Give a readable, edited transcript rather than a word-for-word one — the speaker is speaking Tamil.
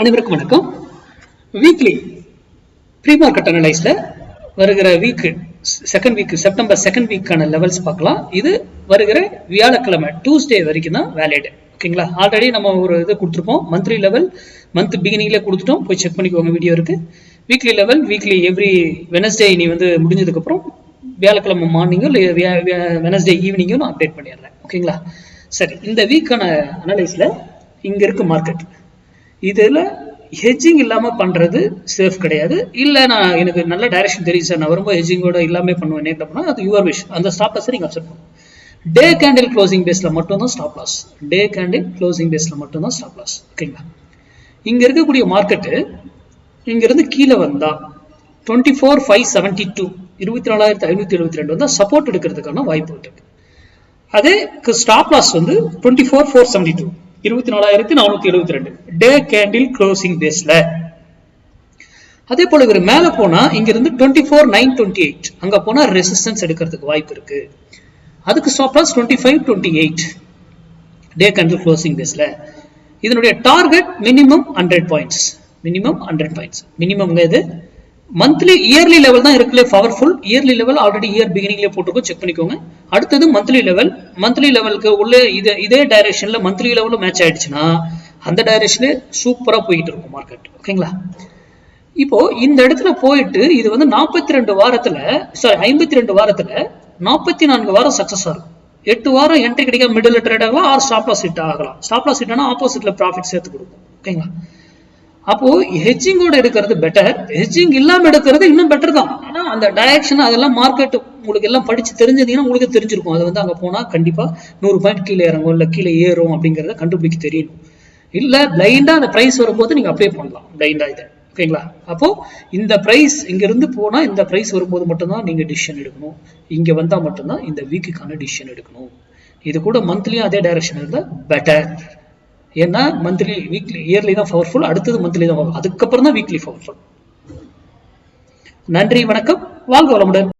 அனைவருக்கும் வணக்கம். வீக்லி ப்ரீ மார்க்கெட் அனலைஸ்ல வருகிற week second week September second வீக்கான லெவல்ஸ் பார்க்கலாம். இது வருகிற வியாழக்கிழமை டியூஸ்டே வரைக்கும் தான் வேலிட். ஓகேங்களா? ஆல்ரெடி நம்ம ஒரு இது கொடுத்துருப்போம். மந்த்லி லெவல் மந்த் பிகினிங்ல கொடுத்துட்டோம். போய் செக் பண்ணிக்கோங்க, வீடியோ இருக்கு. Weekly level weekly every Wednesday இனி முடிஞ்சதுக்கு அப்புறம் வியாழக்கிழமை மார்னிங்கோ இல்லை வெனஸ்டே ஈவினிங்கோ நான் அப்டேட் பண்ணிடுறேன். ஓகேங்களா? சரி, இந்த வீக்கான அனலைஸ்ல இங்க இருக்கு மார்க்கெட். இதுல ஹெட்ஜிங் இல்லாம பண்றது சேஃப் கிடையாது. இல்ல நான் எனக்கு நல்ல டைரக்ஷன் தெரியும் சார், நான் வரும்போது ஹெட்ஜிங்கோட இல்லாம பண்ணுவேன் அப்படின்னா அது யுவர் விஷ். அந்த ஸ்டாப் லாஸ் நீங்க அப்செட் பண்ணுங்க. டே கேண்டில் க்ளோசிங் பேஸ்ல மட்டும் தான் stop loss. Day candle closing பேஸ்ல மட்டும் தான் ஸ்டாப் லாஸ். ஓகேங்களா? இங்க இருக்கக்கூடிய மார்க்கெட் இங்க இருந்து கீழே வந்தா 24,572 24,572 வந்தா சப்போர்ட் எடுக்கிறதுக்கான வாய்ப்பு இருக்கு. அதே stop loss 24,472 24,472 day candle closing பேஸ்ல. அதே போல இவர் மேல போனா இங்க இருந்து 24,928 அங்க போனா ரெசிஸ்டன்ஸ் எடுக்கிறதுக்கு வாய்ப்பு இருக்கு. அதுக்கு stop loss 25,28 day candle closing பேஸ்ல. இதனுடைய target minimum 100 points. Minimum 100 points. Minimum இது மந்த்லி இயர்லி லெவல் தான் இருக்குல்ல powerful. Yearly level already year பிகினிங்ல போட்டுருக்கோம், செக் பண்ணிக்கோங்க. அடுத்தது மந்த்லி லெவல். மந்த்லி லெவலுக்கு உள்ள இதே டைரக்ஷன்ல மந்த்லி லெவலும் மேட்ச் ஆயிடுச்சுன்னா அந்த டைரக்ஷன்ல சூப்பரா போயிட்டு இருக்கும் மார்க்கெட். ஓகேங்களா? இப்போ இந்த இடத்துல போயிட்டு இது 42 வாரத்துல 52 வாரத்துல 44 வாரம் சக்சஸ் ஆகும். 8 வாரம் என்ட்ரி கிடைக்காம மிடில் ட்ரேட் ஆகலாம், ஆர் ஸ்டாப் லாஸ் ஹிட் ஆகலாம். ஸ்டாப் லாஸ் ஹிட் ஆனா ஆப்போசிட்ல ப்ராஃபிட் சேர்த்து கொடுக்கும். ஓகேங்களா? அப்போ ஹெட்ஜிங்கோட எடுக்கிறது பெட்டர். ஹெட்ஜிங் இல்லாம எடுக்கிறது இன்னும் பெட்டர் தான். ஆனா அந்த டைரக்ஷன் அதெல்லாம் மார்க்கெட் உங்களுக்கு எல்லாம் படிச்சு தெரிஞ்சதுன்னா உங்களுக்கு தெரிஞ்சிருக்கும். அது அங்க போனா கண்டிப்பா 100 பாயிண்ட் கீழே இறங்கும் இல்ல கீழே ஏறும் அப்படிங்கறத கண்டுபிடிக்க தெரியணும். இல்ல பிளைண்டா அந்த பிரைஸ் வரும்போது நீங்க அப்ளை பண்ணலாம் பிளைண்டா இதை. ஓகேங்களா? அப்போ இந்த பிரைஸ் இங்க இருந்து போனா இந்த பிரைஸ் வரும்போது மட்டும்தான் நீங்க டிசிஷன் எடுக்கணும். இங்க வந்தா மட்டும்தான் இந்த வீக்குக்கான டிசிஷன் எடுக்கணும். இது கூட மந்த்லியும் அதே டைரக்ஷன் இருந்தா பெட்டர். ஏன்னா மந்த்லி வீக்லி இயர்லி தான் பவர்ஃபுல், அடுத்தது மந்த்லி தான் பவர்ஃபுல், அதுக்கப்புறம் தான் வீக்லி பவர்ஃபுல். நன்றி, வணக்கம், வாழ்க வளமுடன்.